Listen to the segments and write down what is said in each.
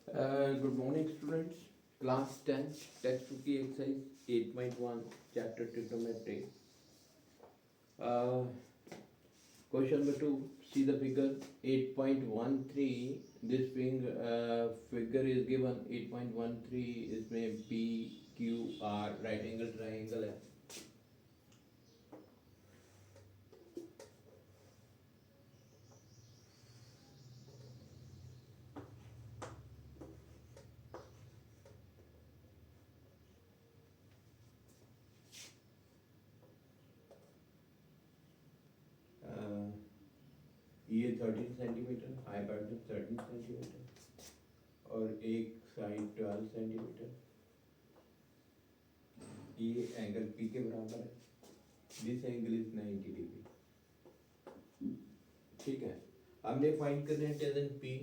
Good morning, students. Class 10, textbook की exercise 8.1, chapter trigonometry. Uh, Question number 2. See the figure 8.13. This being figure is given 8.13. इसमें P Q R right angle triangle है. Uh, ये 13 centimetre, hypotenuse 13 centimetre और एक side 12 centimetre. ये angle P के बराबर है. This angle is 90 degree. ठीक है. हमने फाइंड करना है tan P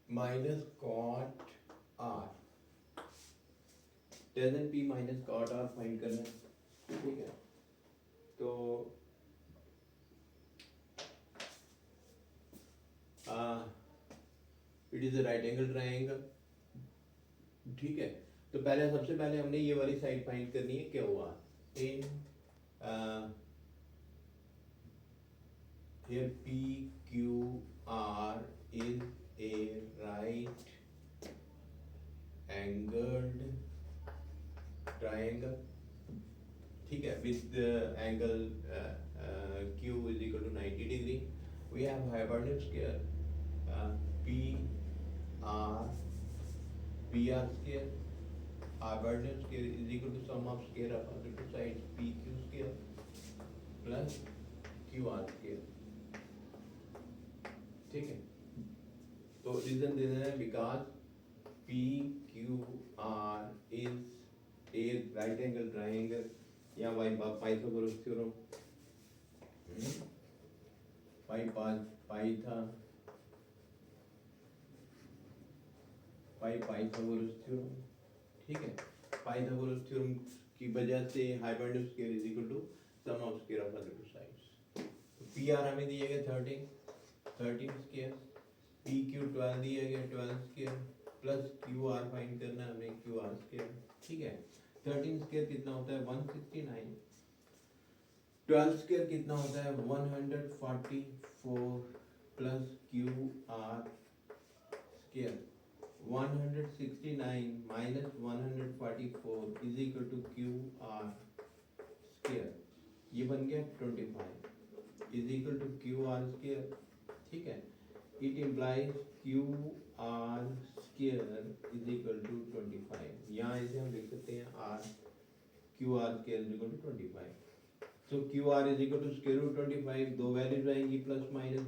minus cot R. Tan P minus cot R find करना है. ठीक है. तो it is a right angle triangle. ठीक है. तो पहले सबसे पहले हमने ये वाली साइड फाइंड करनी है क्या हुआ इन here PQR is a right angled triangle. ठीक है. with the angle Q is equal to 90 degree. We have hypotenuse square PR square. Hypotenuse square is equal to sum of square of other two sides PQ square plus QR square. ठीक है. तो reason दे देना है because P Q R is a right angle triangle या Pythagoras theorem. पाई था Pythagoras theorem. ठीक है. Pythagoras theorem की वजह से hypotenuse square is equal to sum of square of other two sides. तो पी आर हमें दिया गया 13 स्क्वायर. पी क्यू 12 दिया गया 12 square plus Q are find करना है हमें क्यू आर स्क्वायर. ठीक है. 13 स्क्वायर कितना होता है 169. 12 स्क्वायर कितना होता है 144 plus Q R square. 169 minus 144 is equal to Q R square. ये बन गया 25 is equal to Q R square. ठीक है. It implies QR square is equal to 25. यहाँ इसे हम लिख सकते हैं R QR square is equal to 25. So QR is equal to square root 25. दो वैल्यूज आएंगी प्लस माइनस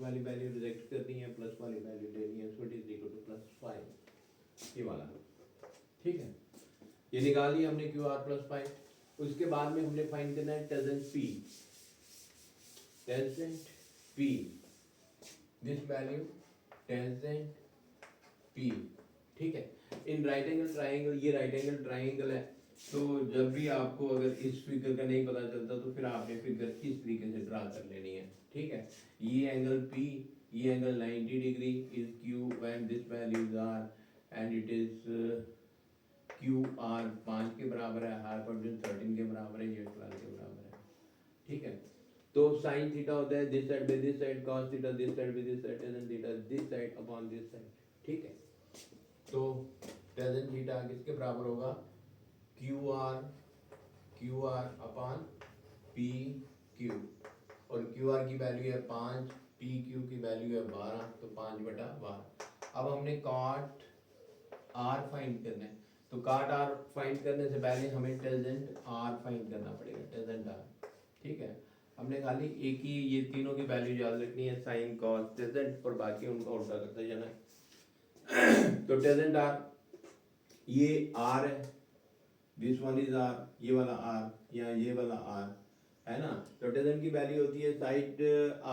वाली वैल्यू रिजेक्ट करनी है, प्लस वाली वैल्यू लेनी है. So it is equal to +5. ये वाला. ठीक है. ये निकाल लिया हमने QR +5. उसके बाद में हमने फाइंड करना है tangent P. Tangent P. This value tangent P. ठीक है. इन राइट एंगल ट्राइंगल, ये राइट एंगल ट्राइंगल है. तो जब भी आपको अगर इस फिगर का नहीं पता चलता तो फिर आपने फिगर इस तरीके से ड्रा कर लेनी है. ठीक है. ये एंगल P, ये angle 90 degree is Q when this value is R and it is QR 5 के बराबर है, हाइपोटेन्यूज 13 के बराबर है, ये 12 के बराबर है. ठीक है. तो साइन थीटा होता है this side by this side, cos theta this side by this side, tan theta this side upon this side. ठीक है. तो टेन थीटा किसके बराबर होगा Q R upon P Q. और क्यू आर की वैल्यू है 5, पी क्यू की वैल्यू है 12, तो 5/12. अब हमने कॉट आर फाइंड करना है. तो कॉट आर फाइंड करने से पहले हमें टेंजेंट आर फाइंड करना पड़ेगा. Tangent R. ठीक है. हमने खाली एक ही ये तीनों की वैल्यू याद रखनी है, साइन कॉस टेंजेंट, और बाकी उनका उल्टा करते जाना है. तो टेंजेंट आर, ये आर है, दिस वन इज आर, ये वाला आर या ये वाला आर है ना. तो टेंजेंट की वैल्यू होती है side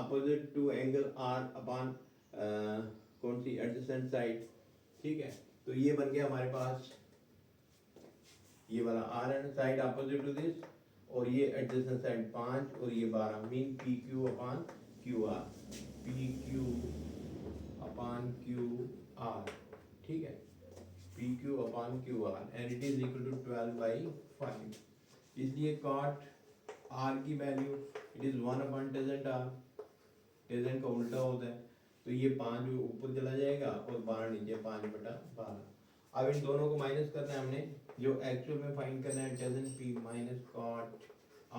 opposite to angle R upon कौन सी एडजेसेंट साइड. ठीक है. तो ये बन गया हमारे पास ये वाला आर है साइड अपोजिट टू दिस, और ये एडजेसेंट साइड 5 और ये 12, mean P Q upon Q R. P Q Q R and it is equal to 12/5। इसलिए कॉट आर की वैल्यू इट इज 1/टेजेंट आर, टेजेंट का उल्टा होता है, तो ये 5 ऊपर चला जाएगा और 12 नीचे, 5/12। अब इन दोनों को माइनस करना है हमने, जो एक्चुअल में फाइंड करना है tangent P minus cot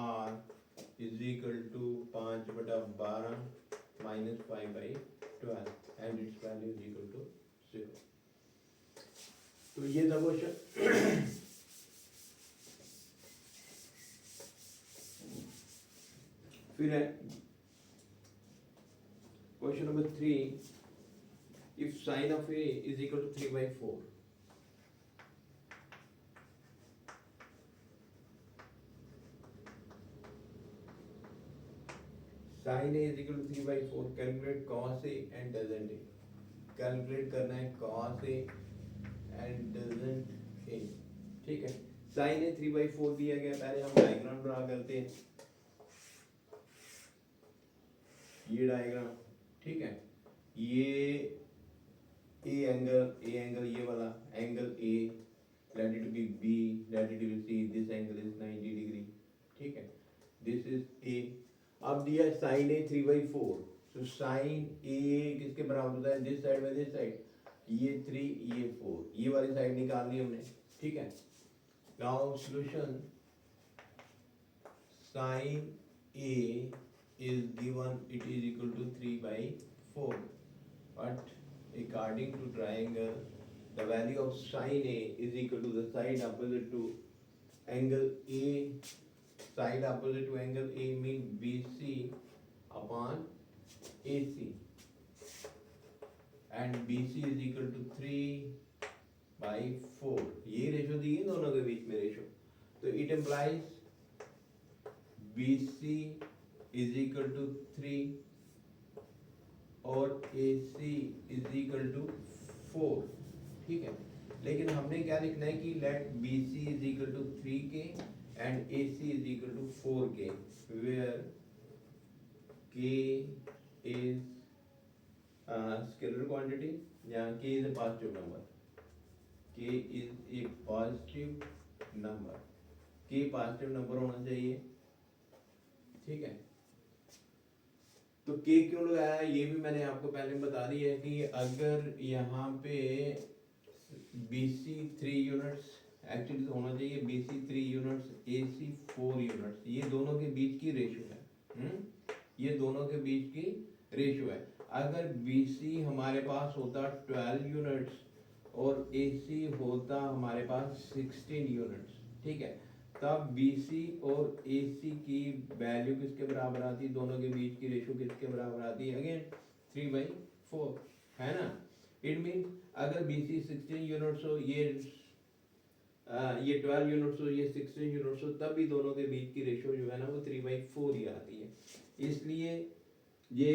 R is equal to 5/12 minus 5/12 and its value is equal to 0। तो ये था क्वेश्चन। फिर है question number 3, if sin of a is equal to 3/4, sin a is equal to 3/4, calculate cos a and doesn't a, calculate करना है cos a and doesn't a, ठीक है। sin a 3/4 दिया गया, पहले हम डायग्राम ड्रा करते हैं, ये डायग्राम, ठीक है। ये ए एंगल ये वाला angle A, let it be B, let it be C, this angle is 90 degree, ठीक है, दिस इज ए। अब दिया साइन ए 3/4, तो साइन ए किसके बराबर होता है, दिस साइड में दिस साइड, ये 3 ये 4, ये वाली साइड निकालनी हमने, ठीक है। Now solution, sine A is given, it is equal to 3/4, but according to triangle the value of sin A is equal to the side opposite to angle A, side opposite to angle A mean BC upon AC, and BC is equal to 3/4, ये ratio दी है दोनों के बीच में ratio, तो it implies BC is equal to 3 और AC is equal to 4, ठीक है। लेकिन हमने क्या लिखना है कि let BC is equal to 3K and AC is equal to 4K, where K is scalar quantity, या K is a positive number, K is a positive number, K positive number होना चाहिए, ठीक है। तो k क्यों लगाया है ये भी मैंने आपको पहले बता दिया है कि अगर यहाँ पे BC 3 यूनिट्स, एक्चुअली होना चाहिए BC 3 यूनिट्स, AC 4 यूनिट्स, ये दोनों के बीच की रेशो है, ये दोनों के बीच की रेशो है। अगर BC हमारे पास होता 12 यूनिट्स और AC होता हमारे पास 16 यूनिट्स, ठीक है, तब BC और AC की वैल्यू किसके बराबर आती, दोनों के बीच की रेशो किसके बराबर आती है, अगेन 3/4, है ना। इट मीन अगर BC 16 यूनिट्स हो, ये 12 यूनिट्स हो, ये 16 यूनिट्स हो, तब भी दोनों के बीच की रेशो जो है ना वो 3/4 ही आती है। इसलिए ये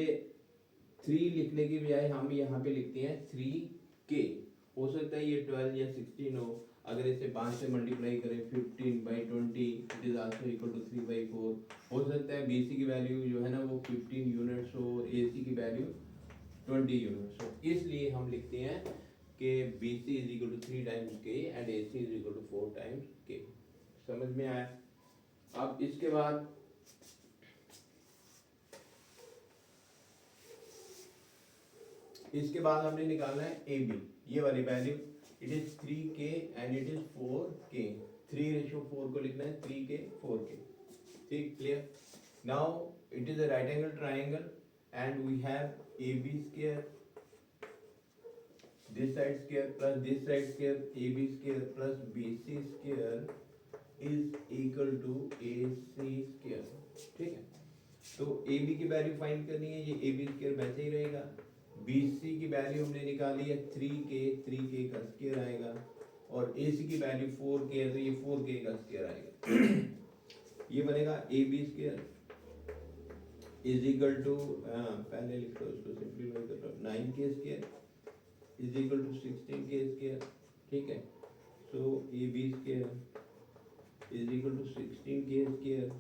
3 लिखने की बजाय हम यहाँ पे लिखते हैं 3K, हो सकता है ये 12 या 16 हो, अगर इसे 5 से मल्टीप्लाई करें 15/20 it is also equal to 3/4, हो सकता है BC की वैल्यू जो है ना वो 15 यूनिट्स हो और AC की वैल्यू 20 यूनिट्स हो, इसलिए हम लिखते हैं कि BC is equal to 3 times K and AC is equal to 4 times K। समझ में आया। अब इसके बाद हमने निकालना है AB, ये वाली value, it is 3K and it is 4K, 3/4 को लिखना है 3K 4K, ठीक, clear. Now it is a right angle triangle and we have AB square, this side square plus this side square, AB square plus BC square is equal to AC square, ठीक है। तो AB की value find करनी है, ये AB square वैसे ही रहेगा, BC की वैल्यू हमने निकाली है 3K का स्क्वायर आएगा, और AC की वैल्यू 4K है, तो ये 4K का स्क्वायर आएगा। ये बनेगा AB square is equal to, पहले लिख लो इसको, सिंपलीफाई कर लो, 9K square is equal to 16K square, ठीक है। So AB square is equal to 16K square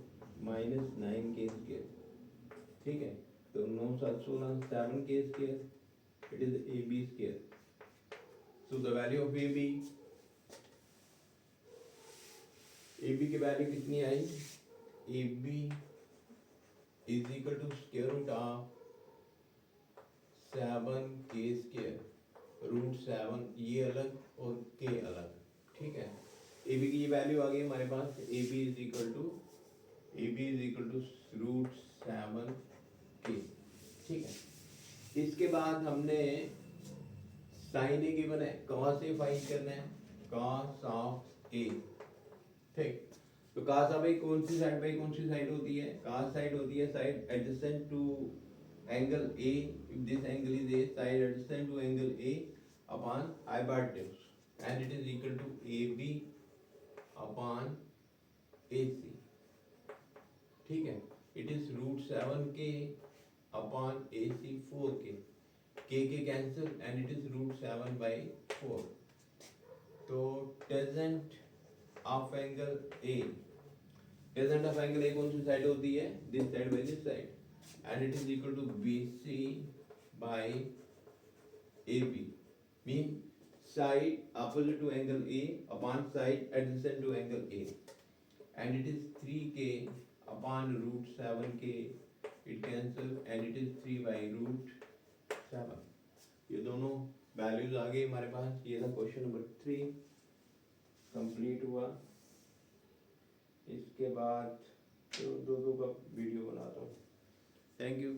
minus 9K square, ठीक है। तो 9 7 16 7K square, it is AB square, so the value of AB A B की value कितनी आई, A B is equal to square root of 7k², √7 ये अलग और k अलग, ठीक है। ए बी की ये वैल्यू आ गई हमारे पास, A B is equal to √7k, ठीक है। इसके बाद हमने साइन ए गिवन है, कॉस ए फाइंड करना है, कॉस ऑफ ए, ठीक। तो कॉस ऑफ ए कौन सी साइड बाई कौन सी साइड होती है, कॉस साइड होती है, side adjacent to angle A, if this angle is A, side adjacent to angle A upon hypotenuse, and it is equal to A B upon A C, ठीक है। It is √7k upon A C 4k, K cancel and it is √7/4। तो tangent of angle A, tangent of angle A कौन सी side होती है, this side by this side, and it is equal to BC by AB, mean side opposite to angle A upon side adjacent to angle A, and it is 3k upon √7k, it cancel and it is 3/√7। ये दोनों values आ गई हमारे पास। ये था question number 3 complete हुआ। इसके बाद दो का वीडियो बनाता हूँ। Thank you.